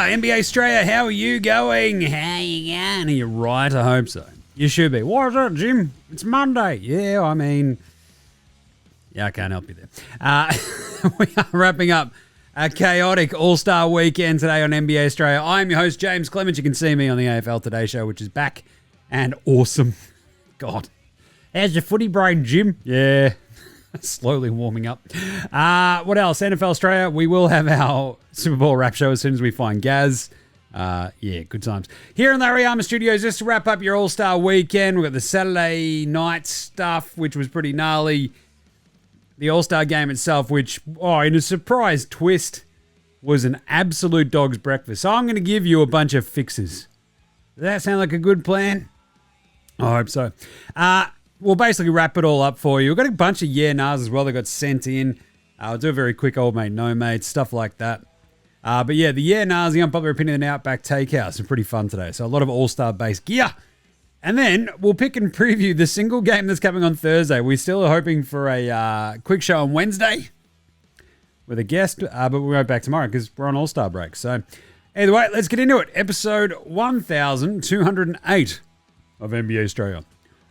NBA Straya, how are you going? How you going? Are you right? I hope so. You should be. What is it, Jim? It's Monday. Yeah, I mean... Yeah, I can't help you there. We are wrapping up a chaotic All-Star weekend today on NBA Straya. I'm your host, James Clements. You can see me on the AFL Today show, which is back and awesome. God. How's your footy brain, Jim? Yeah. Slowly warming up. What else? NFL Australia. We will have our Super Bowl wrap show as soon as we find Gaz. Yeah, good times. Here in Larry Armour Studios, just to wrap up your All-Star weekend, we've got the Saturday night stuff, which was pretty gnarly. The All-Star game itself, which, in a surprise twist, was an absolute dog's breakfast. So I'm going to give you a bunch of fixes. Does that sound like a good plan? I hope so. We'll basically wrap it all up for you. We've got a bunch of yeah-nahs as well that got sent in. I'll do a very quick old mate, no mate, stuff like that. But yeah, the yeah-nahs, the Unpopular Opinion, and Outback Takehouse are pretty fun today. So a lot of All-Star based gear. And then we'll pick and preview the single game that's coming on Thursday. We still are hoping for a quick show on Wednesday with a guest, but we'll go back tomorrow because we're on All-Star break. So either way, let's get into it. Episode 1208 of NBA Straya.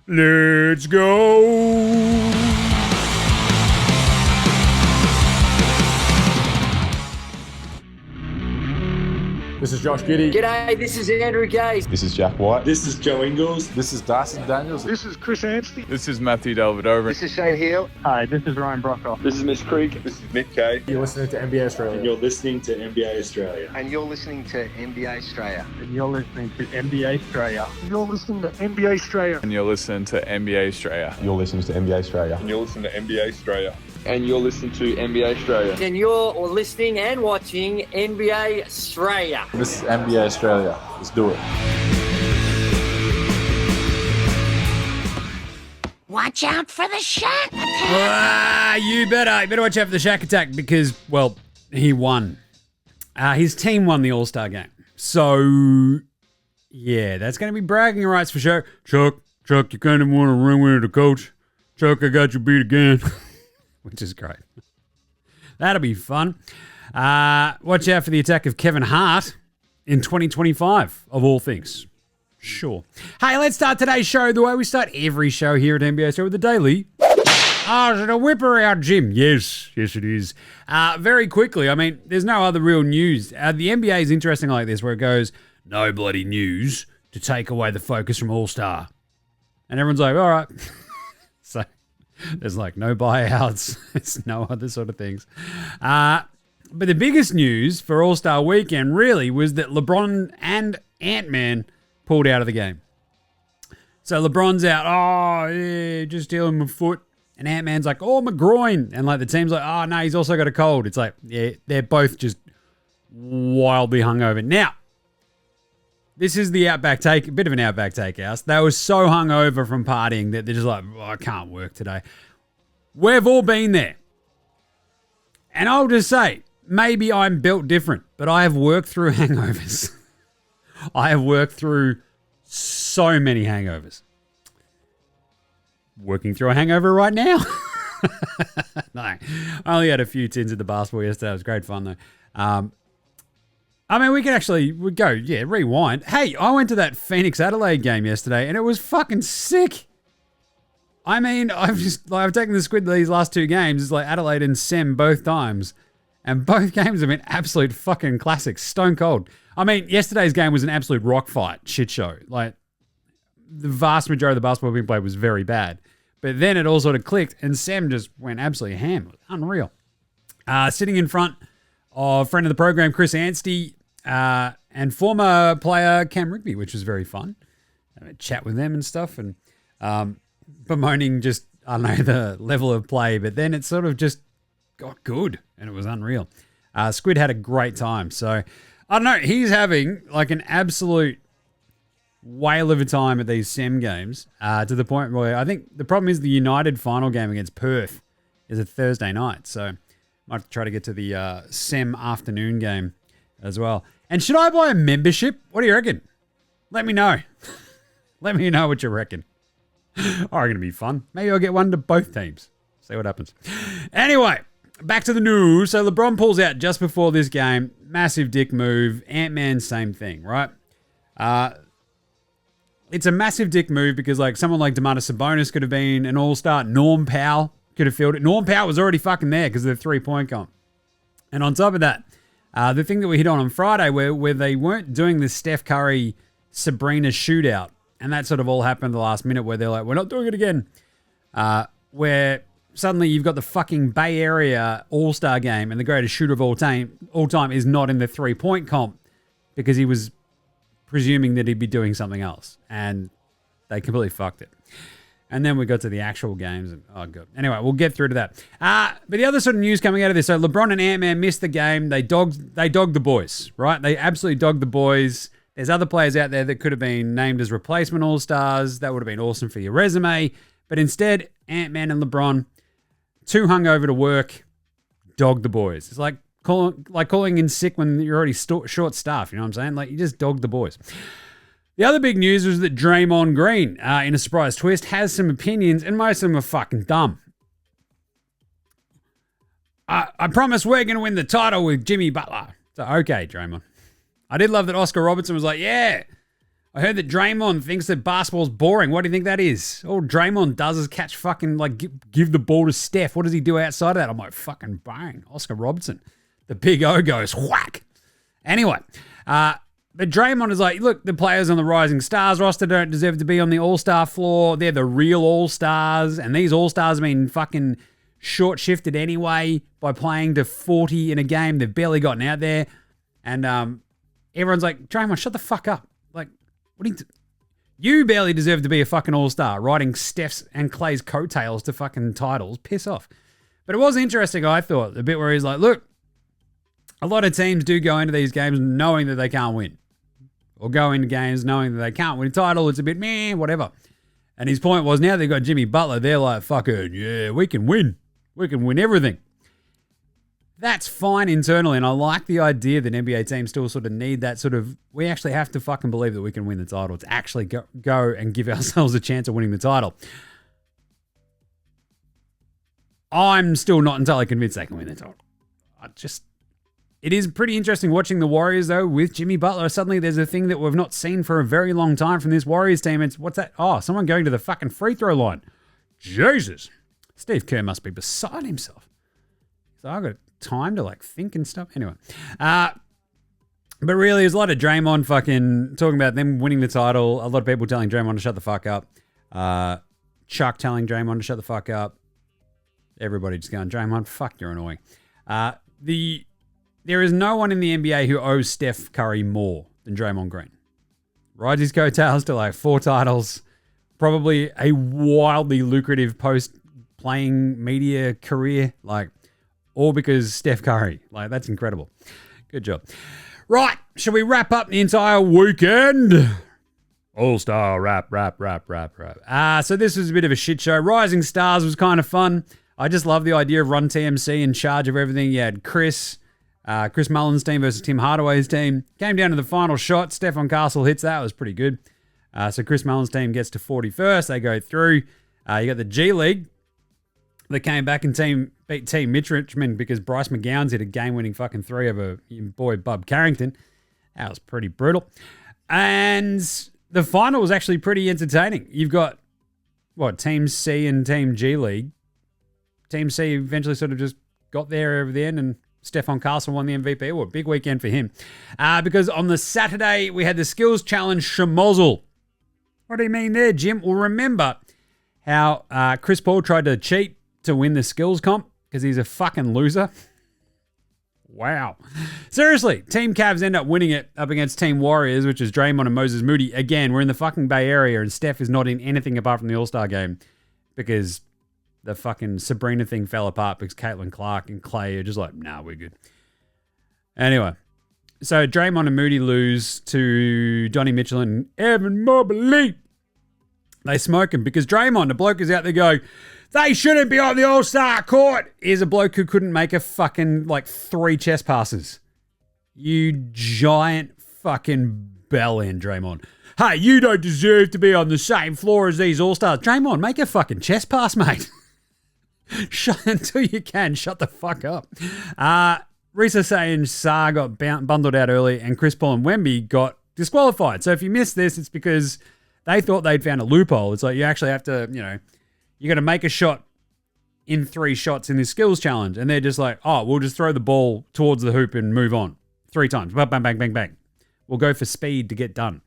Let's go. This is Josh Giddey. G'day, this is Andrew Gaze. This is Jack White. This is Joe Ingles. This is Darcy Daniels. This is Chris Anstey. This is Matthew Delvedova. This is Shane Hill. Hi, this is Ryan Brockhoff. This is Mitch Creek. This is Nick Kay. You're listening to NBA Australia. And you're listening to NBA Australia. And you're listening to NBA Straya. And you're listening to NBA Straya. You're listening to NBA Straya. And you're listening to NBA Straya. You're listening to NBA Australia. And you're listening to NBA Australia. And you're listening to NBA Straya. And you're listening and watching NBA Straya. This is NBA Australia. Let's do it. Watch out for the Shack Attack. You better watch out for the Shack Attack because, well, he won. His team won the All-Star game. So, yeah, that's going to be bragging rights for sure. Chuck, you kind of want to run with the coach. Chuck, I got you beat again. Which is great. That'll be fun. Watch out for the attack of Kevin Hart in 2025, of all things. Sure. Hey, let's start today's show the way we start every show here at NBA Show with the Daily. Is it a whipper out, Jim? Yes, it is. Very quickly, I mean, there's no other real news. The NBA is interesting like this, where it goes, no bloody news to take away the focus from All-Star. And everyone's like, all right. So there's like no buyouts. There's no other sort of things. But the biggest news for All-Star Weekend really was that LeBron and Ant-Man pulled out of the game. So LeBron's out. Oh, yeah, just dealing with foot. And Ant-Man's like, oh, my groin. And like the team's like, oh, no, he's also got a cold. It's like, yeah, they're both just wildly hungover. Now, this is the Outback Take, a bit of an Outback Takehouse. They were so hungover from partying that they're just like, oh, I can't work today. We've all been there. And I'll just say, maybe I'm built different, but I have worked through hangovers. I have worked through so many hangovers. Working through a hangover right now. No, I only had a few tins at the basketball yesterday. It was great fun though. I mean, we could go, rewind. Hey, I went to that Phoenix-Adelaide game yesterday, and it was fucking sick. I mean, I've taken the squid these last two games. It's like Adelaide and Sem both times, and both games have been absolute fucking classics, stone cold. I mean, yesterday's game was an absolute rock fight shit show. Like, the vast majority of the basketball being played was very bad. But then it all sort of clicked, and Sem just went absolutely ham. It was unreal. Sitting in front of friend of the program, Chris Anstey, and former player Cam Rigby, which was very fun. Chat with them and stuff, and bemoaning just, I don't know, the level of play, but then it sort of just got good, and it was unreal. Squid had a great time, so I don't know, he's having like an absolute whale of a time at these Sem games, to the point where I think the problem is the United final game against Perth is a Thursday night, so might try to get to the Sem afternoon game as well. And should I buy a membership? What do you reckon? Let me know. Let me know what you reckon. Oh, it's going to be fun. Maybe I'll get one to both teams. See what happens. Anyway, back to the news. So LeBron pulls out just before this game. Massive dick move. Ant-Man, same thing, right? It's a massive dick move because like someone like Domantas Sabonis could have been an all-star. Norm Powell could have filled it. Norm Powell was already fucking there because of the three-point comp. And on top of that, the thing that we hit on Friday where they weren't doing the Steph Curry Sabrina shootout, and that sort of all happened at the last minute where they're like, we're not doing it again. Where suddenly you've got the fucking Bay Area All-Star game and the greatest shooter of all time is not in the three-point comp because he was presuming that he'd be doing something else. And they completely fucked it. And then we got to the actual games. And, oh, God. Anyway, we'll get through to that. But the other sort of news coming out of this, so LeBron and Ant-Man missed the game. They dogged the boys, right? They absolutely dogged the boys. There's other players out there that could have been named as replacement All-Stars. That would have been awesome for your resume. But instead, Ant-Man and LeBron, too hungover to work, dogged the boys. It's like calling in sick when you're already short staffed. You know what I'm saying? Like, you just dogged the boys. The other big news was that Draymond Green, in a surprise twist, has some opinions, and most of them are fucking dumb. I promise we're going to win the title with Jimmy Butler. So, okay, Draymond. I did love that Oscar Robertson was like, yeah, I heard that Draymond thinks that basketball's boring. What do you think that is? All Draymond does is catch fucking, like, give the ball to Steph. What does he do outside of that? I'm like, fucking bang. Oscar Robertson. The big O goes whack. Anyway, but Draymond is like, look, the players on the Rising Stars roster don't deserve to be on the All-Star floor. They're the real All-Stars. And these All-Stars have been fucking short-shifted anyway by playing to 40 in a game. They've barely gotten out there. And everyone's like, Draymond, shut the fuck up. Like, what do you barely deserve to be a fucking All-Star, riding Steph's and Clay's coattails to fucking titles. Piss off. But it was interesting, I thought, the bit where he's like, look, a lot of teams do go into these games knowing that they can't win. Or go into games knowing that they can't win a title. It's a bit meh, whatever. And his point was, now they've got Jimmy Butler, they're like, fucking, yeah, we can win. We can win everything. That's fine internally, and I like the idea that NBA teams still sort of need that sort of, we actually have to fucking believe that we can win the title to actually go and give ourselves a chance of winning the title. I'm still not entirely convinced they can win the title. It is pretty interesting watching the Warriors, though, with Jimmy Butler. Suddenly there's a thing that we've not seen for a very long time from this Warriors team. It's, what's that? Oh, someone going to the fucking free throw line. Jesus. Steve Kerr must be beside himself. So I've got time to, like, think and stuff. Anyway. But really, there's a lot of Draymond fucking talking about them winning the title. A lot of people telling Draymond to shut the fuck up. Chuck telling Draymond to shut the fuck up. Everybody just going, Draymond, fuck, you're annoying. There is no one in the NBA who owes Steph Curry more than Draymond Green. Rides his coattails to like 4 titles, probably a wildly lucrative post-playing media career, like, all because Steph Curry. Like, that's incredible. Good job. Right, shall we wrap up the entire weekend? All-Star rap. So this was a bit of a shit show. Rising Stars was kind of fun. I just love the idea of Run TMC in charge of everything. You had Chris Mullen's team versus Tim Hardaway's team. Came down to the final shot. Stefan Castle hits that. It was pretty good. So Chris Mullen's team gets to 41st. They go through. You got the G League that came back and beat Team Mitch Richmond because Bryce McGowan's hit a game-winning fucking 3 over your boy Bub Carrington. That was pretty brutal. And the final was actually pretty entertaining. You've got, Team C and Team G League. Team C eventually sort of just got there over the end, and Stefan Castle won the MVP. Well, big weekend for him. Because on the Saturday, we had the Skills Challenge Schmozzle. What do you mean there, Jim? Well, remember how Chris Paul tried to cheat to win the skills comp because he's a fucking loser? Wow. Seriously, Team Cavs end up winning it up against Team Warriors, which is Draymond and Moses Moody. Again, we're in the fucking Bay Area, and Steph is not in anything apart from the All-Star game because the fucking Sabrina thing fell apart because Caitlin Clark and Clay are just like, nah, we're good. Anyway, so Draymond and Moody lose to Donnie Mitchell and Evan Mobley. They smoke him because Draymond, the bloke, is out there going, they shouldn't be on the All-Star court. Here's a bloke who couldn't make a fucking, 3 chest passes. You giant fucking bellend, Draymond. Hey, you don't deserve to be on the same floor as these All-Stars. Draymond, make a fucking chest pass, mate. Until you can, shut the fuck up. Risa saying Saar got bundled out early and Chris Paul and Wemby got disqualified. So if you missed this, it's because they thought they'd found a loophole. It's like you actually have to, you got to make a shot in 3 shots in this skills challenge. And they're just like, oh, we'll just throw the ball towards the hoop and move on 3 times. Bang, bang, bang, bang, bang. We'll go for speed to get done.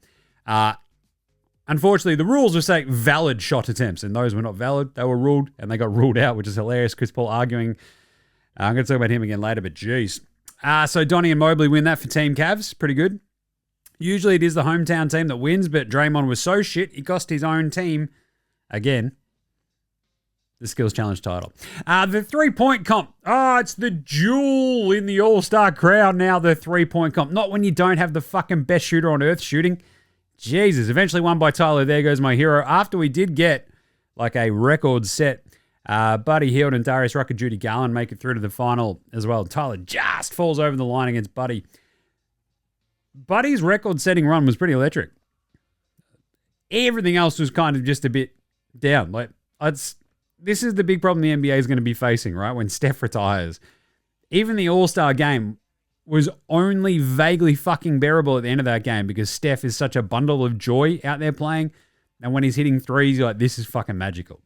Unfortunately, the rules were saying valid shot attempts, and those were not valid. They were ruled, and they got ruled out, which is hilarious. Chris Paul arguing. I'm going to talk about him again later, but geez. So Donnie and Mobley win that for Team Cavs. Pretty good. Usually it is the hometown team that wins, but Draymond was so shit, he cost his own team, again, the skills challenge title. The 3-point comp. Oh, it's the jewel in the All-Star crowd now, the 3-point comp. Not when you don't have the fucking best shooter on earth shooting. Jesus, eventually won by Tyler. There goes my hero. After we did get like a record set, Buddy Hield and Darius Rucker, Judy Garland make it through to the final as well. Tyler just falls over the line against Buddy. Buddy's record-setting run was pretty electric. Everything else was kind of just a bit down. This is the big problem the NBA is going to be facing, right? When Steph retires. Even the All-Star game was only vaguely fucking bearable at the end of that game because Steph is such a bundle of joy out there playing. And when he's hitting threes, you're like, this is fucking magical.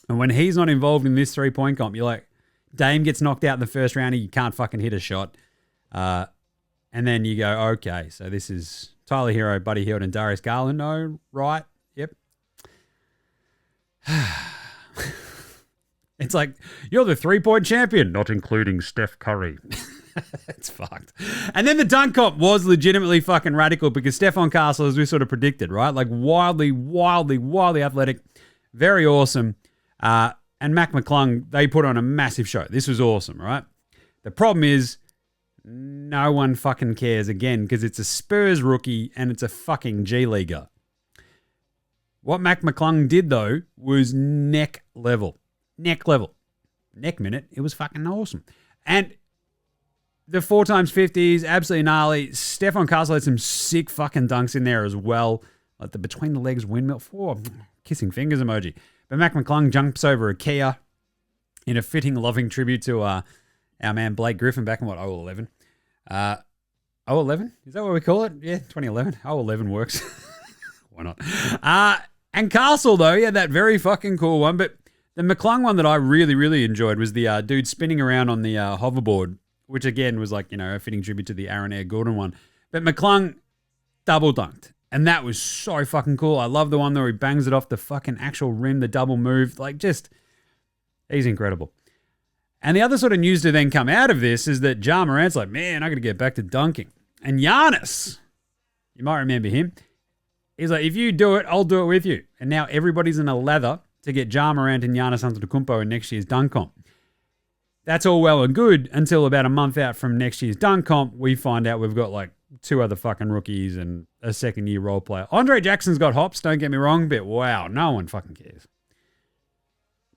And when he's not involved in this 3-point comp, you're like, Dame gets knocked out in the first round and you can't fucking hit a shot. And then you go, okay, so this is Tyler Hero, Buddy Hield, and Darius Garland. No, right? Yep. It's like, you're the 3-point champion, not including Steph Curry. It's fucked. And then the dunk comp was legitimately fucking radical because Stephon Castle, as we sort of predicted, right? Like wildly athletic, very awesome. And Mac McClung, they put on a massive show. This was awesome, right? The problem is no one fucking cares again because it's a Spurs rookie and it's a fucking G Leaguer. What Mac McClung did, though, was neck level. Neck minute. It was fucking awesome. And the 4x50s, absolutely gnarly. Stephon Castle had some sick fucking dunks in there as well. Like the between the legs windmill. Kissing fingers emoji. But Mac McClung jumps over a Kia in a fitting, loving tribute to our man Blake Griffin back in, 2011? 2011? Is that what we call it? Yeah, 2011. 2011 works. Why not? And Castle, though, yeah, that very fucking cool one. But the McClung one that I really, really enjoyed was the dude spinning around on the hoverboard, which again was like, a fitting tribute to the Aaron Air Gordon one. But McClung double dunked. And that was so fucking cool. I love the one where he bangs it off the fucking actual rim, the double move. He's incredible. And the other sort of news to then come out of this is that Ja Morant's like, man, I got to get back to dunking. And Giannis, you might remember him, he's like, if you do it, I'll do it with you. And now everybody's in a lather to get Ja Morant and Giannis Antetokounmpo in next year's dunk comp. That's all well and good until about a month out from next year's dunk comp, we find out we've got 2 other fucking rookies and a second-year role player. Andre Jackson's got hops, don't get me wrong, but wow, no one fucking cares.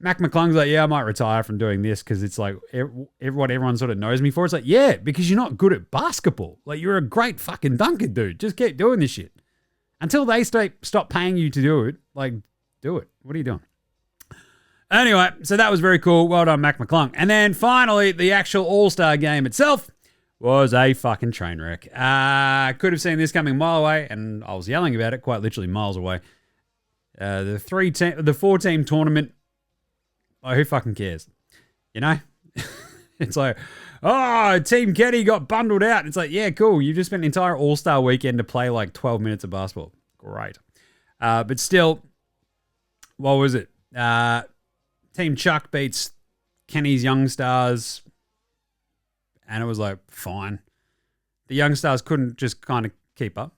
Mac McClung's like, yeah, I might retire from doing this because it's like what everyone sort of knows me for. It's like, yeah, because you're not good at basketball. You're a great fucking dunker, dude. Just keep doing this shit. Until they stop paying you to do it, do it. What are you doing? Anyway, so that was very cool. Well done, Mac McClung. And then finally, the actual All-Star game itself was a fucking train wreck. Could have seen this coming a mile away, and I was yelling about it quite literally miles away. The 4-team tournament, who fucking cares? It's like, oh, Team Kenny got bundled out. It's like, yeah, cool. You just spent an entire All-Star weekend to play 12 minutes of basketball. Great. But still, what was it? Team Chuck beats Kenny's Young Stars, and it was fine. The Young Stars couldn't just kind of keep up.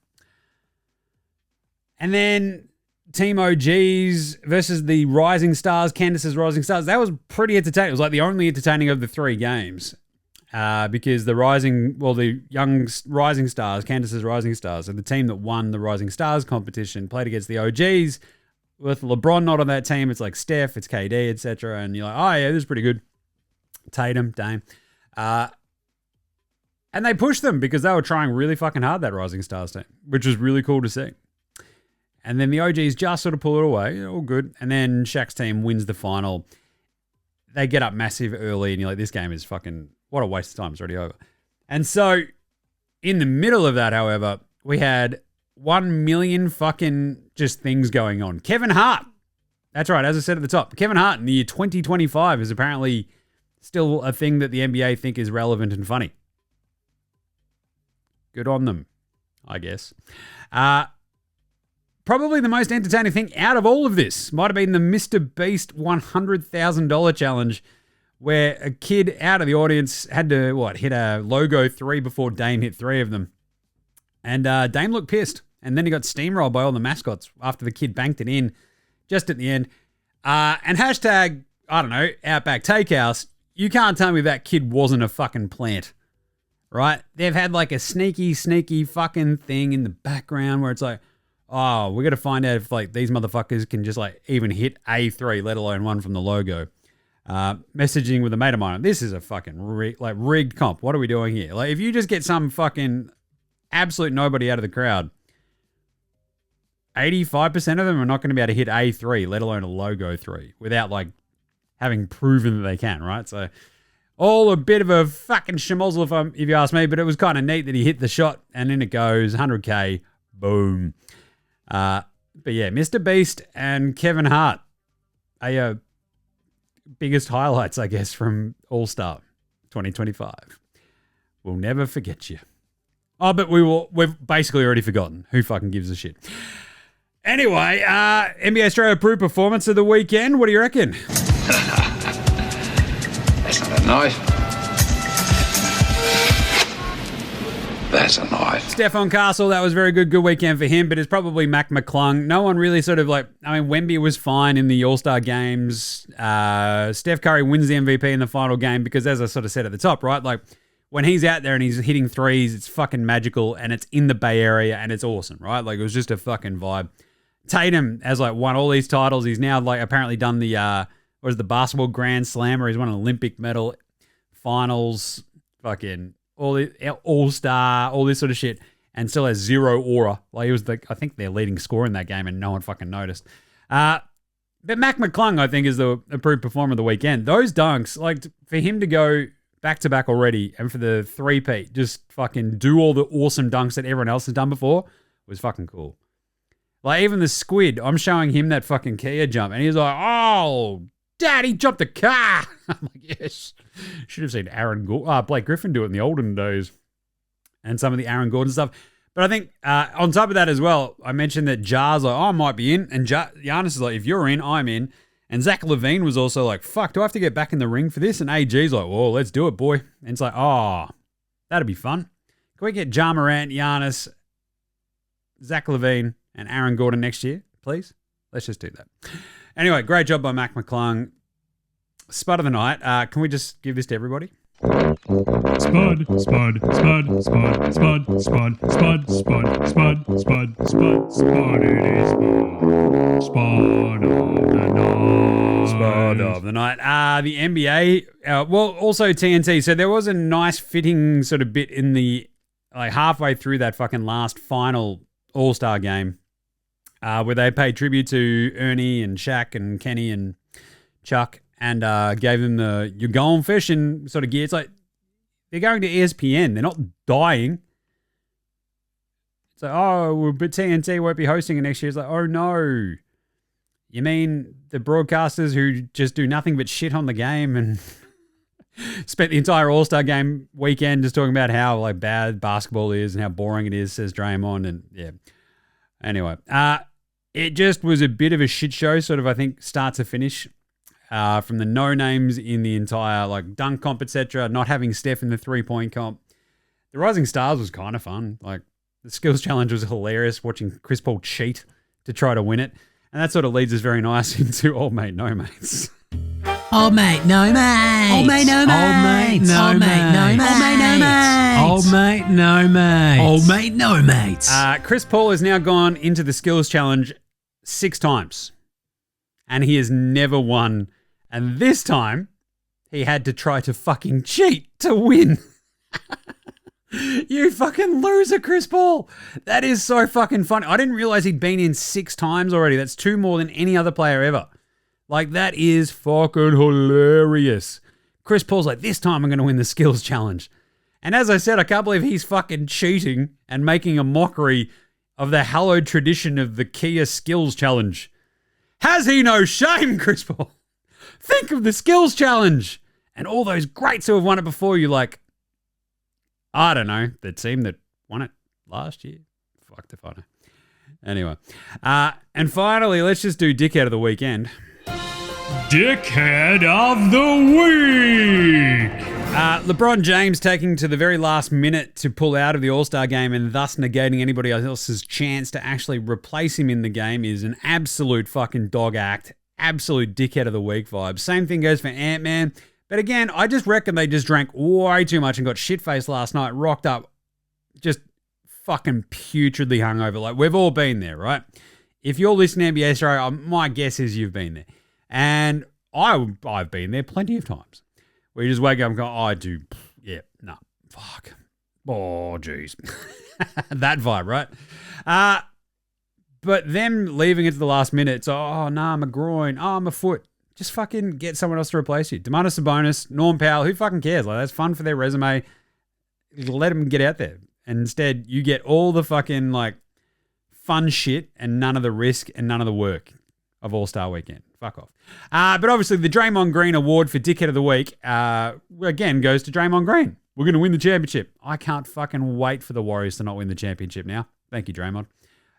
And then Team OGs versus the Rising Stars, Candace's Rising Stars. That was pretty entertaining. It was the only entertaining of the 3 games because the young Rising Stars, Candace's Rising Stars, and the team that won the Rising Stars competition played against the OGs. With LeBron not on that team, it's Steph, it's KD, etc. And you're like, oh yeah, this is pretty good. Tatum, Dame. And they pushed them because they were trying really fucking hard, that Rising Stars team, which was really cool to see. And then the OGs just sort of pull it away. All good. And then Shaq's team wins the final. they get up massive early and you're like, this game is fucking, what a waste of time. It's already over. And so in the middle of that, however, we had 1 million fucking just things going on. Kevin Hart. That's right. As I said at the top, Kevin Hart in the year 2025 is apparently still a thing that the NBA think is relevant and funny. Good on them, I guess. Probably the most entertaining thing out of all of this might have been the Mr Beast $100,000 challenge, where a kid out of the audience had to, hit a logo 3 before Dame hit 3 of them. And Dame looked pissed. And then he got steamrolled by all the mascots after the kid banked it in just at the end. And hashtag, I don't know, Outback Takehouse, you can't tell me that kid wasn't a fucking plant, right? They've had like a sneaky fucking thing in the background where it's like, oh, we got to find out if like these motherfuckers can just like even hit A3, let alone one from the logo. Messaging with a mate of mine, this is a fucking rigged comp. What are we doing here? Like if you just get some fucking absolute nobody out of the crowd, 85% of them are not going to be able to hit A3, let alone a logo 3, without like having proven that they can, right? So all a bit of a fucking schmozzle if you ask me, but it was kind of neat that he hit the shot and in it goes, 100K, boom. But yeah, Mr. Beast and Kevin Hart are your biggest highlights, I guess, from All-Star 2025. We'll never forget you. Oh, but we've basically already forgotten. Who fucking gives a shit? Anyway, NBA Straya approved performance of the weekend. What do you reckon? That's not a knife. That's a knife. Stephon Castle, that was very good weekend for him, but it's probably Mac McClung. No one really sort of like, I mean, Wemby was fine in the All-Star games. Steph Curry wins the MVP in the final game because, as I sort of said at the top, right, like when he's out there and he's hitting threes, it's fucking magical and it's in the Bay Area and it's awesome, right? Like it was just a fucking vibe. Tatum has like won all these titles. He's now like apparently done the the basketball Grand Slam, where he's won an Olympic medal, finals, fucking all the All-Star, all this sort of shit, and still has zero aura. Like he was I think their leading scorer in that game, and no one fucking noticed. But Mac McClung, I think, is the approved performer of the weekend. Those dunks, like for him to go back to back already, and for the three-peat, just fucking do all the awesome dunks that everyone else has done before, was fucking cool. Like, even the squid, I'm showing him that fucking Kia jump, and he's like, oh, Daddy jumped the car. I'm like, yes. Should have seen Blake Griffin do it in the olden days. And some of the Aaron Gordon stuff. But I think on top of that as well, I mentioned that Jar's like, I might be in. And Giannis is like, if you're in, I'm in. And Zach LaVine was also like, fuck, do I have to get back in the ring for this? And AG's like, whoa, let's do it, boy. And it's like, oh, that'd be fun. Can we get Ja Morant, Giannis, Zach LaVine, and Aaron Gordon next year, please? Let's just do that. Anyway, great job by Mac McClung. Spud of the night. Can we just give this to everybody? Spud, spud, spud, spud, spud, spud, spud, spud, spud, spud, spud, spud, spud, it is spud of the night. Spud of the night. The NBA, also TNT. So there was a nice fitting sort of bit in the, like halfway through that fucking last final All-Star game, where they paid tribute to Ernie and Shaq and Kenny and Chuck and gave them the "you're going fishing" sort of gear. It's like they're going to ESPN. They're not dying. It's like, oh, but TNT won't be hosting it next year. It's like, oh no. You mean the broadcasters who just do nothing but shit on the game and spent the entire All-Star game weekend just talking about how like bad basketball is and how boring it is, says Draymond, and yeah. Anyway, it just was a bit of a shit show, sort of, I think, start to finish. From the no-names in the entire like dunk comp, etc., not having Steph in the three-point comp. The Rising Stars was kind of fun. Like the skills challenge was hilarious, watching Chris Paul cheat to try to win it. And that sort of leads us very nice into old mate, no mates. Old mate, no mates. Old mate, no mates. Old mate, no mates. Old mate, no mates. Old mate, no mates. Chris Paul has now gone into the skills challenge 6 times. And he has never won. And this time, he had to try to fucking cheat to win. You fucking loser, Chris Paul. That is so fucking funny. I didn't realize he'd been in 6 times already. That's 2 more than any other player ever. Like, that is fucking hilarious. Chris Paul's like, this time I'm going to win the skills challenge. And as I said, I can't believe he's fucking cheating and making a mockery of the hallowed tradition of the Kia skills challenge. Has he no shame, Chris Paul? Think of the skills challenge and all those greats who have won it before you, like, I don't know, the team that won it last year. Fucked if I know. Anyway. And finally, let's just do Dickhead of the Weekend. Dickhead of the Week! LeBron James taking to the very last minute to pull out of the All-Star game and thus negating anybody else's chance to actually replace him in the game is an absolute fucking dog act. Absolute Dickhead of the Week vibe. Same thing goes for Ant-Man. But again, I just reckon they just drank way too much and got shit-faced last night, rocked up, just fucking putridly hungover. Like, we've all been there, right? If you're listening to NBA Straya, my guess is you've been there. And I've been there plenty of times. Where you just wake up and go, fuck. Oh, jeez. That vibe, right? But them leaving it to the last minute, it's, my groin, my foot. Just fucking get someone else to replace you. Domantas Sabonis, Norm Powell, who fucking cares? Like, that's fun for their resume. Let them get out there. And instead, you get all the fucking, like, fun shit and none of the risk and none of the work of All-Star Weekend. Fuck off. But obviously, the Draymond Green Award for Dickhead of the Week, again, goes to Draymond Green. We're going to win the championship. I can't fucking wait for the Warriors to not win the championship now. Thank you, Draymond.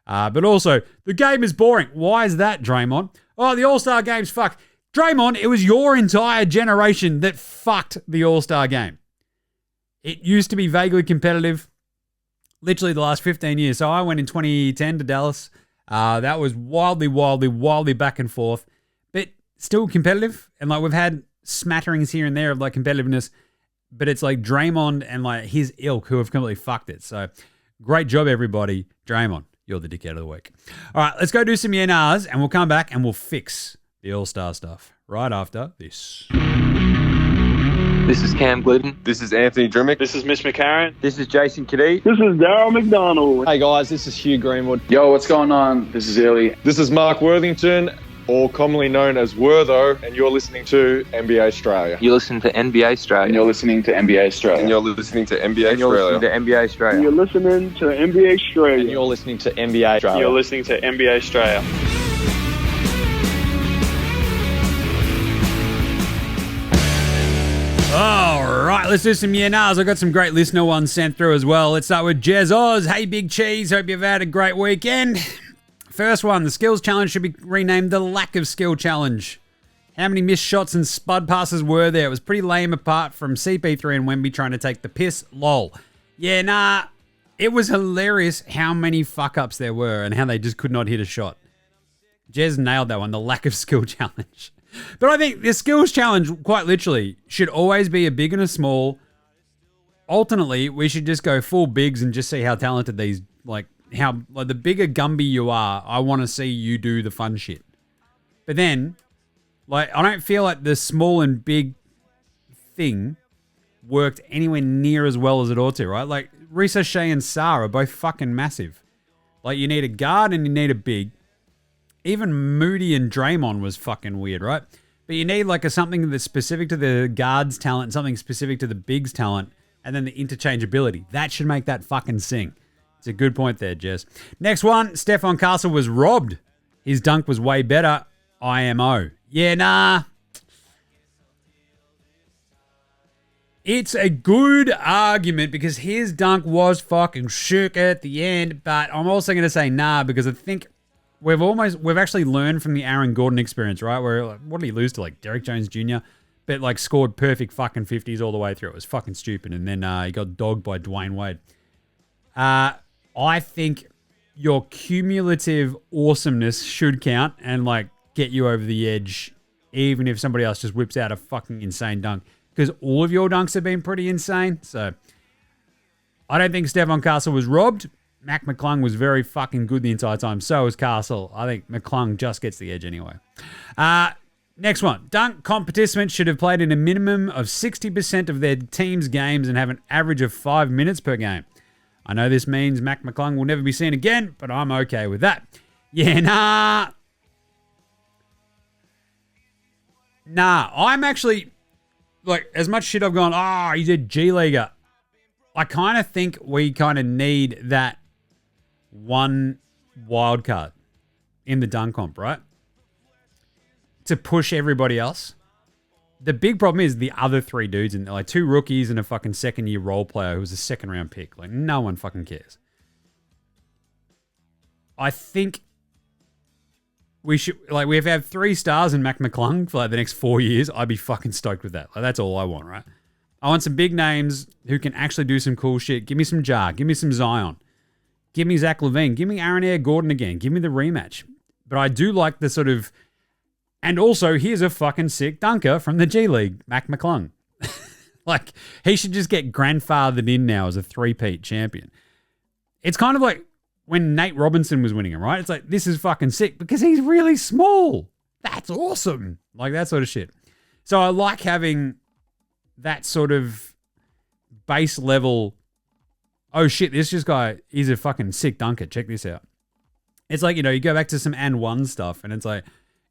But also, the game is boring. Why is that, Draymond? Oh, the All-Star game's fucked. Draymond, it was your entire generation that fucked the All-Star game. It used to be vaguely competitive, literally the last 15 years. So I went in 2010 to Dallas. That was wildly back and forth, but still competitive. And like, we've had smatterings here and there of like competitiveness, but it's like Draymond and like his ilk who have completely fucked it. So great job, everybody. Draymond, you're the dickhead of the week. All right, let's go do some YNRs and we'll come back and we'll fix the All-Star stuff right after this. This is Cam Glidden. This is Anthony Drimmick. This is Mitch McCarron. This is Jason Kadee. This is Darryl McDonald. Hey guys, this is Hugh Greenwood. Yo, what's going on? This is Illy. This is Mark Worthington, or commonly known as Wortho, and you're listening to NBA Straya. You listen to NBA Straya. And you're listening to NBA Straya. And you're listening to NBA And you're listening to Straya. NBA Straya. You're listening to NBA Straya. And you're listening to NBA Australia. You're listening to NBA Straya. All right, let's do some YNRs. I've got some great listener ones sent through as well. Let's start with Jez Oz. Hey, Big Cheese. Hope you've had a great weekend. First one, the skills challenge should be renamed the lack of skill challenge. How many missed shots and spud passes were there? It was pretty lame apart from CP3 and Wemby trying to take the piss. Lol. Yeah, nah. It was hilarious how many fuck-ups there were and how they just could not hit a shot. Jez nailed that one, the lack of skill challenge. But I think the skills challenge, quite literally, should always be a big and a small. Alternately, we should just go full bigs and just see how talented these, the bigger Gumby you are, I want to see you do the fun shit. But then, I don't feel like the small and big thing worked anywhere near as well as it ought to, right? Like, Risa Shea and Sarah are both fucking massive. Like, you need a guard and you need a big. Even Moody and Draymond was fucking weird, right? But you need something that's specific to the guard's talent, something specific to the big's talent, and then the interchangeability. That should make that fucking sing. It's a good point there, Jess. Next one, Stephon Castle was robbed. His dunk was way better. IMO. Yeah, nah. It's a good argument because his dunk was fucking shook at the end, but I'm also going to say nah because I think we've actually learned from the Aaron Gordon experience, right? Where, what did he lose to, Derrick Jones Jr.? But, scored perfect fucking 50s all the way through. It was fucking stupid. And then he got dogged by Dwayne Wade. I think your cumulative awesomeness should count and, get you over the edge, even if somebody else just whips out a fucking insane dunk. Because all of your dunks have been pretty insane. So, I don't think Stephon Castle was robbed. Mac McClung was very fucking good the entire time. So was Castle. I think McClung just gets the edge anyway. Next one. Dunk comp participants should have played in a minimum of 60% of their team's games and have an average of 5 minutes per game. I know this means Mac McClung will never be seen again, but I'm okay with that. Yeah, nah. Nah, I'm actually, like, as much shit I've gone, he's a G-Leaguer. I kind of think we kind of need that one wild card in the dunk comp, right? To push everybody else. The big problem is the other three dudes, and like 2 rookies and a fucking second-year role player who was a second-round pick. Like, no one fucking cares. I think we should, like, we have 3 stars in Mac McClung for like the next 4 years. I'd be fucking stoked with that. Like, that's all I want, right? I want some big names who can actually do some cool shit. Give me some Jar. Give me some Zion. Give me Zach LaVine. Give me Aaron Air Gordon again. Give me the rematch. But I do like the sort of, and also here's a fucking sick dunker from the G League, Mac McClung. Like, he should just get grandfathered in now as a 3-peat champion. It's kind of like when Nate Robinson was winning him, right? It's like, this is fucking sick because he's really small. That's awesome. Like, that sort of shit. So I like having that sort of base level, oh shit, this guy, he's a fucking sick dunker. Check this out. It's like, you know, you go back to some and one stuff and it's like,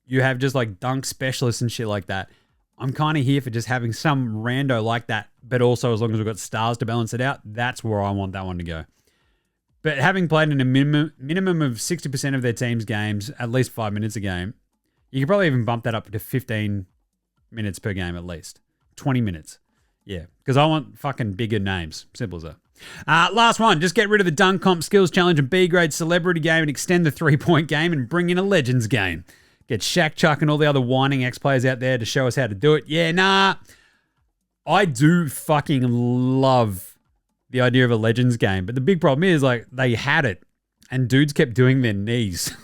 you have just like dunk specialists and shit like that. I'm kind of here for just having some rando like that, but also as long as we've got stars to balance it out, that's where I want that one to go. But having played in a minimum of 60% of their team's games, at least 5 minutes a game, you could probably even bump that up to 15 minutes per game at least. 20 minutes. Yeah, because I want fucking bigger names. Simple as that. Last one. Just get rid of the dunk comp skills challenge and B-grade celebrity game and extend the 3-point game and bring in a legends game. Get Shaq, Chuck, and all the other whining ex-players out there to show us how to do it. Yeah, nah. I do fucking love the idea of a legends game. But the big problem is, like, they had it and dudes kept doing their knees.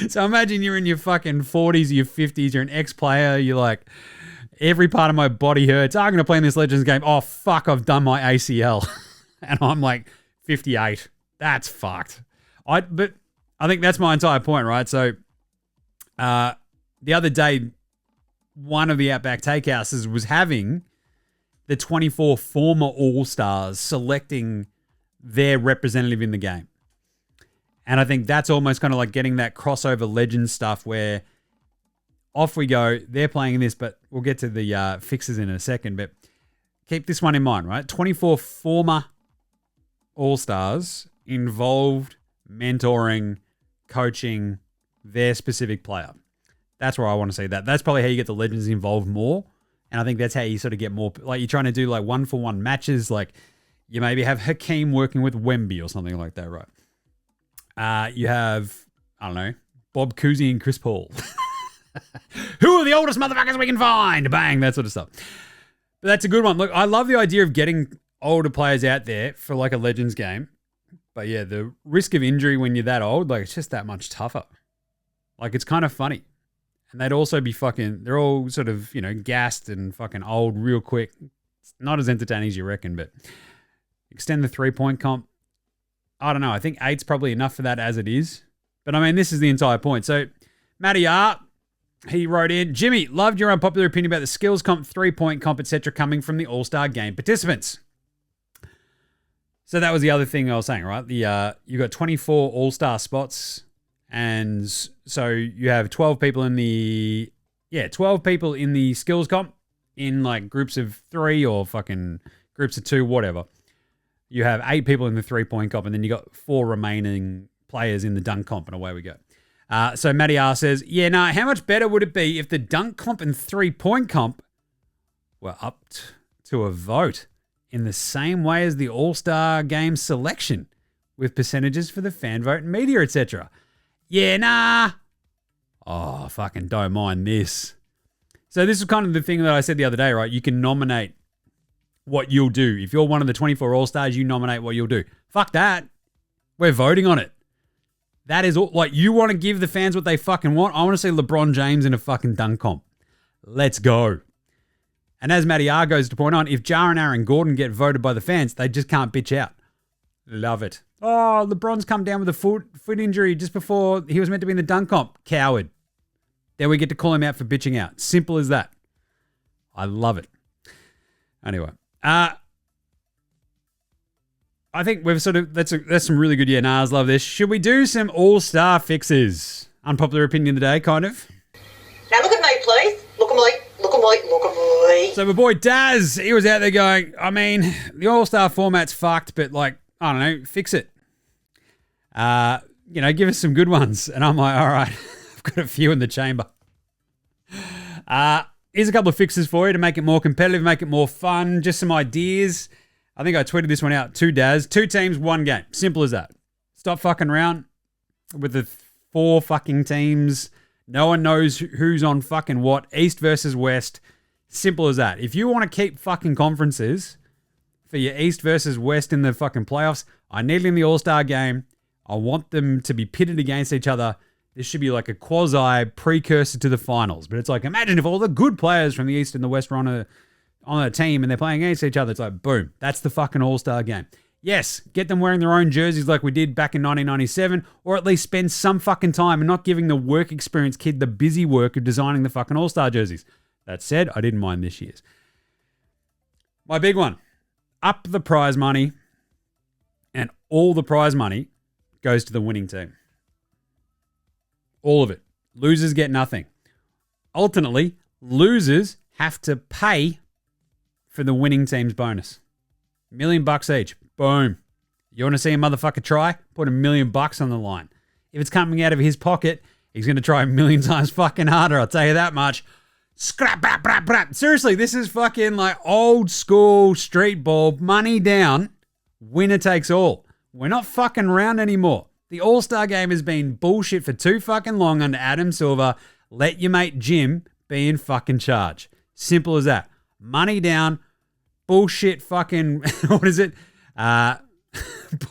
So imagine you're in your fucking 40s, your 50s, you're an ex-player, you're like, every part of my body hurts. I'm going to play in this Legends game. Oh, fuck, I've done my ACL. And I'm like 58. That's fucked. But I think that's my entire point, right? So the other day, one of the Outback Takehouses was having the 24 former All-Stars selecting their representative in the game. And I think that's almost kind of like getting that crossover Legends stuff where off we go. They're playing this, but we'll get to the fixes in a second. But keep this one in mind, right? 24 former All-Stars involved mentoring, coaching their specific player. That's where I want to see that. That's probably how you get the Legends involved more. And I think that's how you sort of get more, like you're trying to do like 1-for-1 matches. Like you maybe have Hakeem working with Wemby or something like that, right? You have, I don't know, Bob Cousy and Chris Paul. Who are the oldest motherfuckers we can find? Bang, that sort of stuff. But that's a good one. Look, I love the idea of getting older players out there for like a Legends game. But yeah, the risk of injury when you're that old, like it's just that much tougher. Like it's kind of funny. And they'd also be fucking, they're all sort of, you know, gassed and fucking old real quick. It's not as entertaining as you reckon, but extend the 3-point comp. I don't know. I think 8's probably enough for that as it is. But I mean, this is the entire point. So Matty R, he wrote in, Jimmy, loved your unpopular opinion about the skills comp, 3-point comp, etc. coming from the All-Star game participants. So that was the other thing I was saying, right? You got 24 All-Star spots. And so you have 12 people in the, 12 people in the skills comp in like groups of 3 or fucking groups of 2, whatever. You have 8 people in the 3-point comp and then you got 4 remaining players in the dunk comp and away we go. So Matty R says, how much better would it be if the dunk comp and 3-point comp were up to a vote in the same way as the All-Star game selection with percentages for the fan vote and media, etc.? Oh, fucking don't mind this. So this is kind of the thing that I said the other day, right? You can nominate what you'll do. If you're one of the 24 All-Stars, you nominate what you'll do. Fuck that. We're voting on it. That is all. Like, you want to give the fans what they fucking want? I want to see LeBron James in a fucking dunk comp. Let's go. And as Matty R goes to point on, if Jar and Aaron Gordon get voted by the fans, they just can't bitch out. Love it. Oh, LeBron's come down with a foot injury just before he was meant to be in the dunk comp. Coward. Then we get to call him out for bitching out. Simple as that. I love it. Anyway. I think we've sort of, that's some really good nahs. Love this. Should we do some All-Star fixes? Unpopular opinion of the day, kind of. Now look at me, please. Look look at me. So my boy Daz, he was out there going, I mean, the All-Star format's fucked, but like, I don't know, fix it. Give us some good ones. And I'm like, all right, I've got a few in the chamber. Here's a couple of fixes for you to make it more competitive, make it more fun, just some ideas. I think I tweeted this one out to Daz. 2 teams, 1 game. Simple as that. Stop fucking around with the 4 fucking teams. No one knows who's on fucking what. East versus West. Simple as that. If you want to keep fucking conferences for your East versus West in the fucking playoffs, I need it in the All-Star game. I want them to be pitted against each other. This should be like a quasi precursor to the finals. But it's like, imagine if all the good players from the East and the West were on a team and they're playing against each other. It's like, boom, that's the fucking All-Star game. Yes, get them wearing their own jerseys like we did back in 1997, or at least spend some fucking time and not giving the work experience kid the busy work of designing the fucking All-Star jerseys. That said, I didn't mind this year's. My big one, up the prize money, and all the prize money goes to the winning team. All of it. Losers get nothing. Ultimately, losers have to pay for the winning team's bonus. $1 million each. Boom. You want to see a motherfucker try? Put $1 million on the line. If it's coming out of his pocket, he's going to try 1,000,000 times fucking harder. I'll tell you that much. Scrap, brap, brap, brap. Seriously, this is fucking like old school street ball. Money down. Winner takes all. We're not fucking around anymore. The All-Star game has been bullshit for too fucking long under Adam Silver. Let your mate Jim be in fucking charge. Simple as that. Money down. Bullshit fucking, what is it?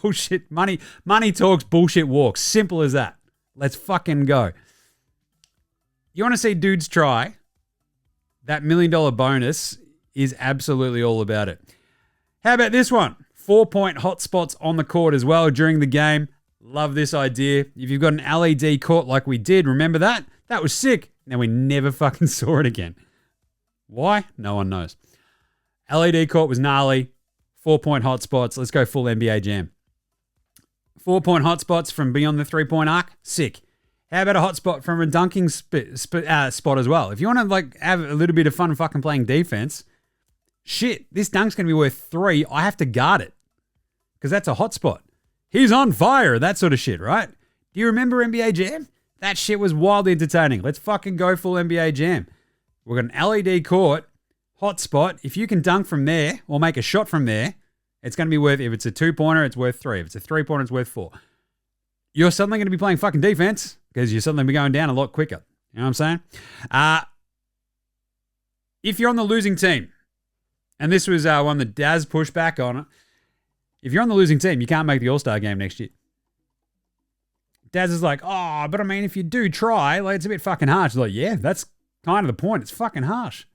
Bullshit. Money talks, bullshit walks. Simple as that. Let's fucking go. You want to see dudes try? That $1 million bonus is absolutely all about it. How about this one? 4-point hotspots on the court as well during the game. Love this idea. If you've got an LED court like we did, remember that? That was sick. Now we never fucking saw it again. Why? No one knows. LED court was gnarly. 4-point hotspots. Let's go full NBA jam. 4-point hotspots from beyond the 3-point arc. Sick. How about a hotspot from a dunking spot as well? If you want to like have a little bit of fun fucking playing defense, shit, this dunk's going to be worth 3. I have to guard it because that's a hotspot. He's on fire, that sort of shit, right? Do you remember NBA Jam? That shit was wildly entertaining. Let's fucking go full NBA Jam. We've got an LED court, hotspot. If you can dunk from there or make a shot from there, it's going to be worth, if it's a 2-pointer, it's worth 3. If it's a 3-pointer, it's worth 4. You're suddenly going to be playing fucking defense because you're suddenly be going down a lot quicker. You know what I'm saying? If you're on the losing team, and this was one that Daz pushed back on it, if you're on the losing team, you can't make the All-Star game next year. Daz is like, oh, but I mean, if you do try, like, it's a bit fucking harsh. He's like, yeah, that's kind of the point. It's fucking harsh.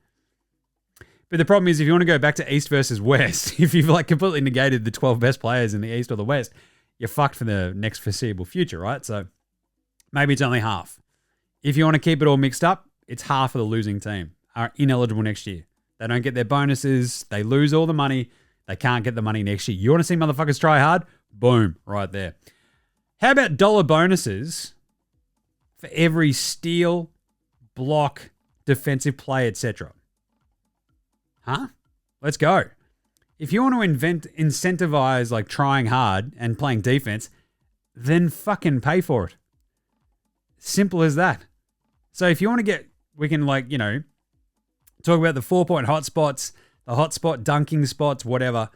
But the problem is, if you want to go back to East versus West, if you've like completely negated the 12 best players in the East or the West, you're fucked for the next foreseeable future, right? So maybe it's only half. If you want to keep it all mixed up, it's half of the losing team are ineligible next year. They don't get their bonuses. They lose all the money. They can't get the money next year. You want to see motherfuckers try hard? Boom, right there. How about dollar bonuses for every steal, block, defensive play, etc.? Huh? Let's go. If you want to incentivize like trying hard and playing defense, then fucking pay for it. Simple as that. So if you want to get, we can like, you know, talk about the 4-point hotspots, the hotspot dunking spots, whatever.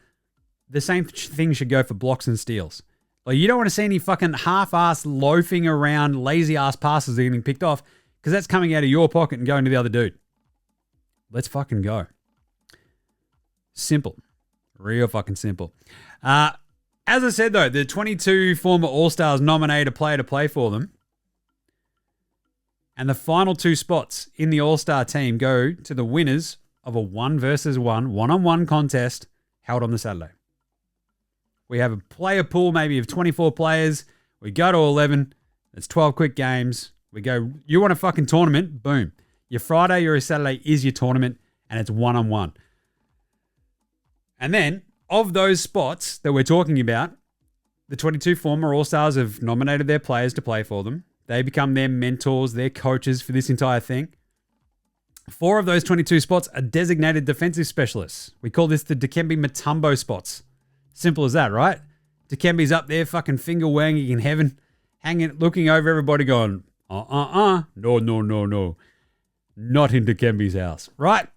The same thing should go for blocks and steals. Like, you don't want to see any fucking half-ass loafing around, lazy-ass passes that are getting picked off because that's coming out of your pocket and going to the other dude. Let's fucking go. Simple. Real fucking simple. As I said, though, the 22 former All-Stars nominated a player to play for them. And the final 2 spots in the All-Star team go to the winners of a 1 versus 1, one-on-one contest held on the Saturday. We have a player pool maybe of 24 players. We go to 11. It's 12 quick games. We go, you want a fucking tournament? Boom. Your Friday or your Saturday is your tournament, and it's one-on-one. And then, of those spots that we're talking about, the 22 former All-Stars have nominated their players to play for them. They become their mentors, their coaches for this entire thing. 4 of those 22 spots are designated defensive specialists. We call this the Dikembe Mutombo spots. Simple as that, right? Dikembe's up there, fucking finger wagging in heaven, hanging, looking over everybody going, no. Not in Dikembe's house, right?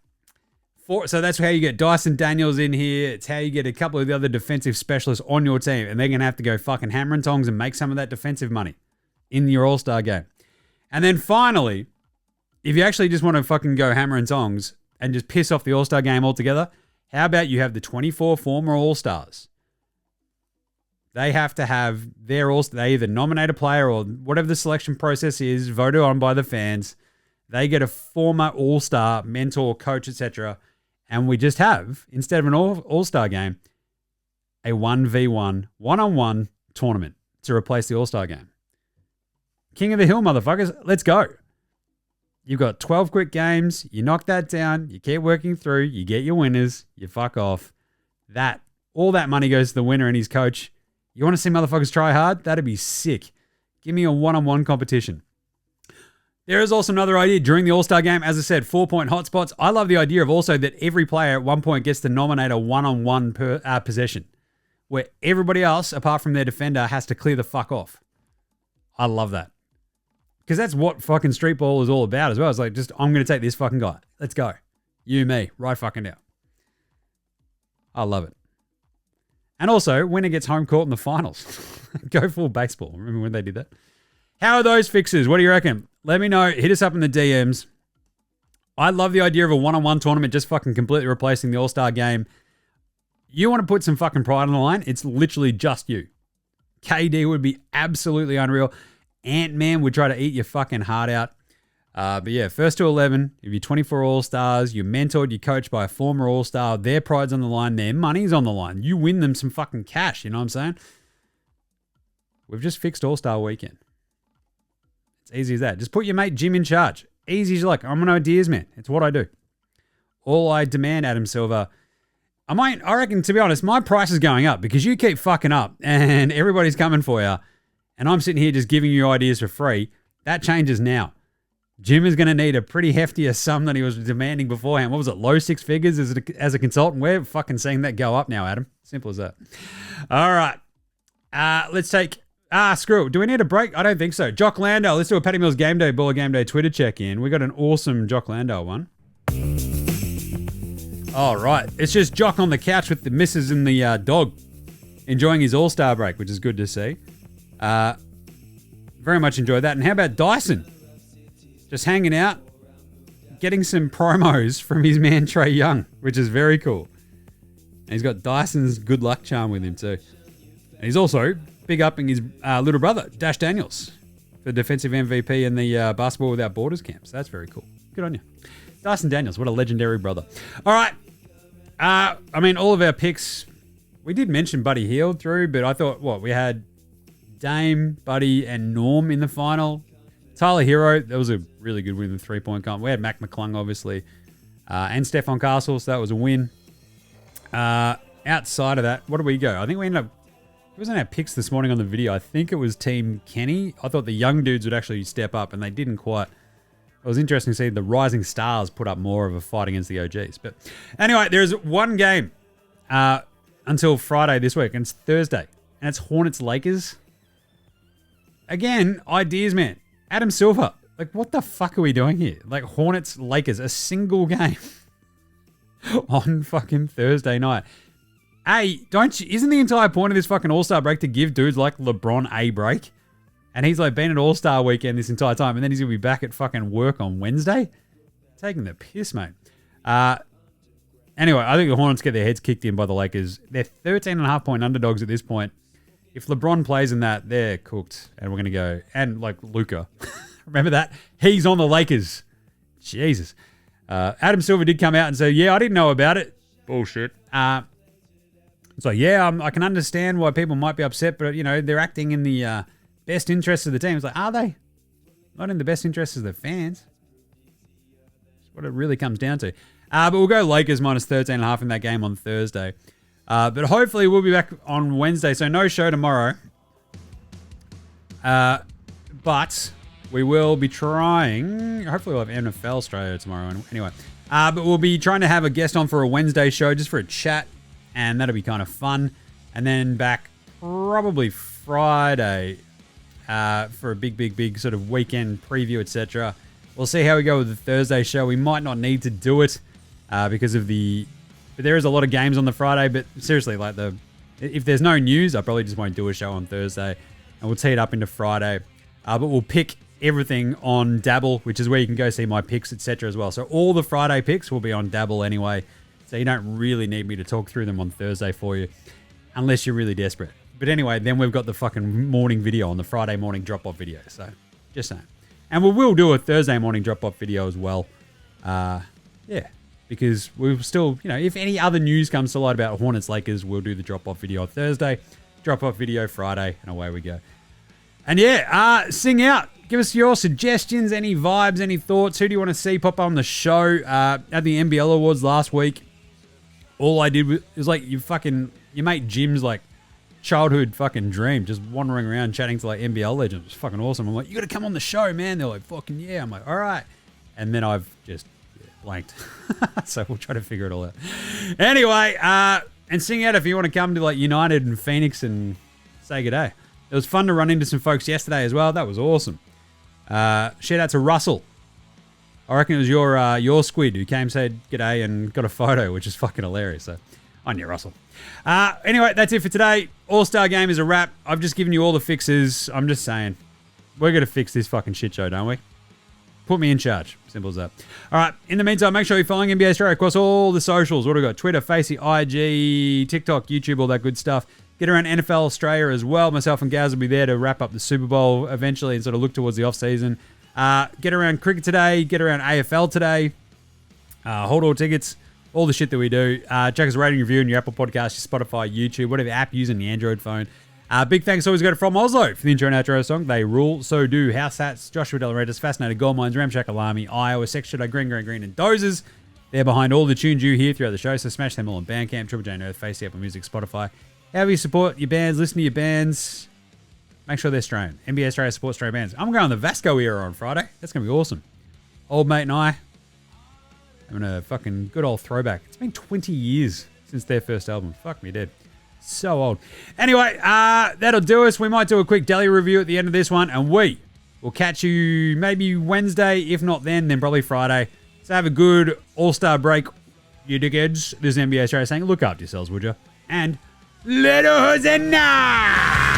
So that's how you get Dyson Daniels in here. It's how you get a couple of the other defensive specialists on your team, and they're going to have to go fucking hammer and tongs and make some of that defensive money in your All-Star game. And then finally, if you actually just want to fucking go hammer and tongs and just piss off the All-Star game altogether, how about you have the 24 former All-Stars? They have to have their All-Star. They either nominate a player or whatever the selection process is, voted on by the fans. They get a former All-Star, mentor, coach, etc. And we just have, instead of an All-Star game, a 1v1, one-on-one tournament to replace the All-Star game. King of the Hill, motherfuckers. Let's go. You've got 12 quick games. You knock that down. You keep working through. You get your winners. You fuck off. All that money goes to the winner and his coach. You want to see motherfuckers try hard? That'd be sick. Give me a one-on-one competition. There is also another idea during the All-Star game. As I said, 4-point hotspots. I love the idea of also that every player at one point gets to nominate a one-on-one possession where everybody else, apart from their defender, has to clear the fuck off. I love that. Because that's what fucking street ball is all about as well. It's like, I'm going to take this fucking guy. Let's go. You, me, right fucking now. I love it. And also, winner gets home court in the finals. Go full baseball. Remember when they did that? How are those fixes? What do you reckon? Let me know. Hit us up in the DMs. I love the idea of a one-on-one tournament just fucking completely replacing the All-Star game. You want to put some fucking pride on the line? It's literally just you. KD would be absolutely unreal. Ant-Man would try to eat your fucking heart out. But yeah, first to 11, if you're 24 All-Stars, you're mentored, you're coached by a former All-Star, their pride's on the line, their money's on the line. You win them some fucking cash, you know what I'm saying? We've just fixed All-Star weekend. It's easy as that. Just put your mate Jim in charge. Easy as you like. I'm an ideas man. It's what I do. All I demand, Adam Silver. I reckon, to be honest, my price is going up because you keep fucking up and everybody's coming for you. And I'm sitting here just giving you ideas for free. That changes now. Jim is going to need a pretty heftier sum than he was demanding beforehand. What was it? Low six figures as a consultant? We're fucking seeing that go up now, Adam. Simple as that. All right. Let's take... screw it. Do we need a break? I don't think so. Jock Landale. Let's do a Patty Mills Game Day, Baller Game Day Twitter check-in. We got an awesome Jock Landale one. All right. It's just Jock on the couch with the missus and the dog enjoying his All-Star break, which is good to see. Very much enjoyed that. And how about Dyson? Just hanging out, getting some promos from his man Trae Young, which is very cool. And he's got Dyson's good luck charm with him too. And he's also big upping his little brother, Dash Daniels, for defensive MVP in the Basketball Without Borders camp. So that's very cool. Good on you. Dyson Daniels, what a legendary brother. All right. All of our picks, we did mention Buddy Hield through, but I thought, we had Dame, Buddy, and Norm in the final. Tyler Hero, that was a really good win in the three-point comp. We had Mac McClung, obviously, and Stephon Castle, so that was a win. Outside of that, what did we go? I think we ended up, it wasn't our picks this morning on the video. I think it was Team Kenny. I thought the young dudes would actually step up, and they didn't quite. It was interesting to see the rising stars put up more of a fight against the OGs. But anyway, there's one game until Friday this week, and it's Thursday, and it's Hornets-Lakers. Again, ideas, man. Adam Silver, what the fuck are we doing here? Hornets-Lakers, a single game on fucking Thursday night. Hey, isn't the entire point of this fucking All-Star break to give dudes like LeBron a break? And he's been at All-Star weekend this entire time, and then he's going to be back at fucking work on Wednesday? Taking the piss, mate. Anyway, I think the Hornets get their heads kicked in by the Lakers. They're 13.5-point underdogs at this point. If LeBron plays in that, they're cooked. And we're going to go. And Luka. Remember that? He's on the Lakers. Jesus. Adam Silver did come out and say, I didn't know about it. Bullshit. I can understand why people might be upset, but, they're acting in the best interests of the team. It's are they? Not in the best interests of the fans. That's what it really comes down to. But we'll go Lakers minus 13.5 in that game on Thursday. But hopefully we'll be back on Wednesday, so no show tomorrow. But we will be trying, hopefully we'll have NFL Straya tomorrow anyway. But we'll be trying to have a guest on for a Wednesday show just for a chat, and that'll be kind of fun. And then back probably Friday for a big sort of weekend preview, etc. We'll see how we go with the Thursday show. We might not need to do it because of but there is a lot of games on the Friday, but seriously, like if there's no news, I probably just won't do a show on Thursday, and we'll tee it up into Friday. But we'll pick everything on Dabble, which is where you can go see my picks, etc. as well. So all the Friday picks will be on Dabble anyway, so you don't really need me to talk through them on Thursday for you, unless you're really desperate. But anyway, then we've got the fucking morning video on the Friday morning drop-off video, so just saying. And we will do a Thursday morning drop-off video as well. Yeah, because we'll still, if any other news comes to light about Hornets Lakers, we'll do the drop-off video on Thursday, drop-off video Friday, and away we go. And yeah, sing out. Give us your suggestions, any vibes, any thoughts. Who do you want to see pop on the show? At the NBL Awards last week, all I did was like your mate Jim's like childhood fucking dream, just wandering around chatting to like NBL legends. It was fucking awesome. I'm like, you got to come on the show, man. They're like, fucking yeah. I'm like, all right. And then I've just blanked. So we'll try to figure it all out. Anyway, and sing out if you want to come to like United and Phoenix and say good day. It was fun to run into some folks yesterday as well. That was awesome. Shout out to Russell. I reckon it was your squid who came, said g'day, and got a photo, which is fucking hilarious. So, on you, Russell. Anyway, that's it for today. All-Star Game is a wrap. I've just given you all the fixes. I'm just saying, we're going to fix this fucking shit show, don't we? Put me in charge. Simple as that. All right. In the meantime, make sure you're following NBA Straya across all the socials. What do we got? Twitter, Facey, IG, TikTok, YouTube, all that good stuff. Get around NBAAllStar as well. Myself and Gaz will be there to wrap up the Super Bowl eventually and sort of look towards the off-season. Get around cricket today. Get around AFL today. Hold all tickets. All the shit that we do. Check us a rating review on your Apple Podcast, your Spotify, YouTube, whatever app you're using the Android phone. Big thanks always go to From Oslo for the intro and outro song. They rule, so do House Hats, Joshua Delarentis, Fascinated Gold Mines, Ramshack Alarmy, Iowa, Sex Shadow, Green, and Dozers. They're behind all the tunes you hear throughout the show, so smash them all on Bandcamp, Triple J and Earth, Facey, Apple Music, Spotify. However you support your bands, listen to your bands, make sure they're Australian. NBA Straya supports Australian bands. I'm going the Vasco era on Friday. That's going to be awesome. Old mate and I having a fucking good old throwback. It's been 20 years since their first album. Fuck me dead. So old. Anyway, that'll do us. We might do a quick Delhi review at the end of this one, and we will catch you maybe Wednesday. If not then probably Friday. So have a good All-Star break, you dickheads. This is NBA Straya saying, look after yourselves, would you? And little Hosanna!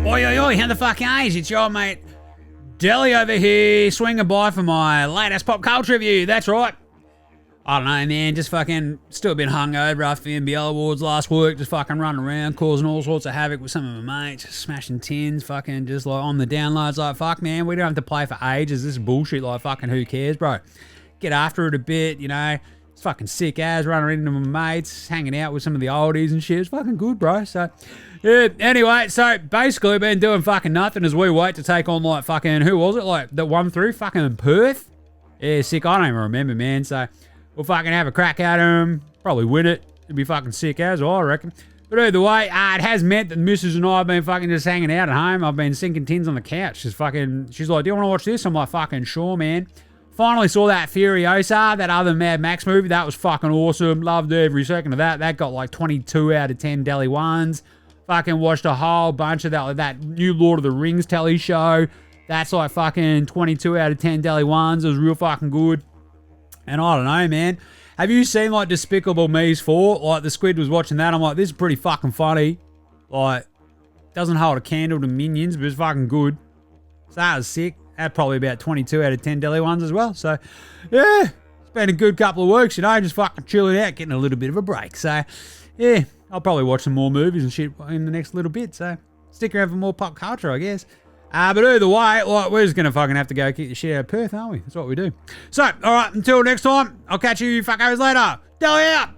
Oi, how the fuck is? It's your mate Delhi over here, swinging by for my latest pop culture review. That's right. I don't know, man, just fucking still a bit hungover after the NBL Awards last week, just fucking running around, causing all sorts of havoc with some of my mates, smashing tins, fucking just like on the downloads, like, fuck, man, we don't have to play for ages, this is bullshit, like, fucking who cares, bro? Get after it a bit, it's fucking sick as, running into my mates, hanging out with some of the oldies and shit, it's fucking good, bro, so... Yeah, anyway, so basically been doing fucking nothing as we wait to take on like fucking, who was it, like that one through fucking Perth? Yeah, sick, I don't even remember, man, so we'll fucking have a crack at him, probably win it, it'd be fucking sick as well, I reckon. But either way, it has meant that the missus and I have been fucking just hanging out at home, I've been sinking tins on the couch, she's like, do you want to watch this? I'm like, fucking sure, man. Finally saw that Furiosa, that other Mad Max movie, that was fucking awesome, loved every second of that, that got like 22 out of 10 Delhi ones. Fucking watched a whole bunch of that new Lord of the Rings telly show. That's like fucking 22 out of 10 Delhi ones. It was real fucking good. And I don't know, man. Have you seen like Despicable Me's 4? Like the squid was watching that. I'm like, this is pretty fucking funny. Like, doesn't hold a candle to Minions, but it's fucking good. So that was sick. Had probably about 22 out of 10 Delhi ones as well. So, yeah. It's been a good couple of weeks, just fucking chilling out, getting a little bit of a break. So, yeah. I'll probably watch some more movies and shit in the next little bit, so stick around for more pop culture, I guess. But either way, like, we're just going to fucking have to go kick the shit out of Perth, aren't we? That's what we do. So, all right, until next time, I'll catch you fuckos later. Delhi out!